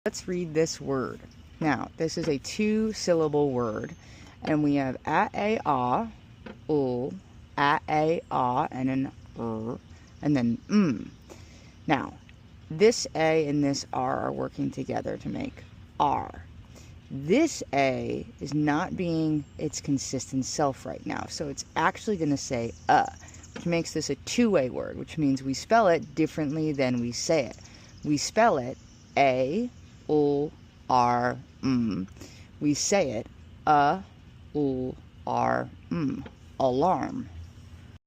Let's read this word. Now, this is a 2-syllable word, and we have a-ah, a-ah, and an and then Now, this A and this R are working together to make R. This A is not being its consistent self right now, so it's actually going to say which makes this a two-way word, which means we spell it differently than we say it. We spell it A, R, We say it A, R, alarm.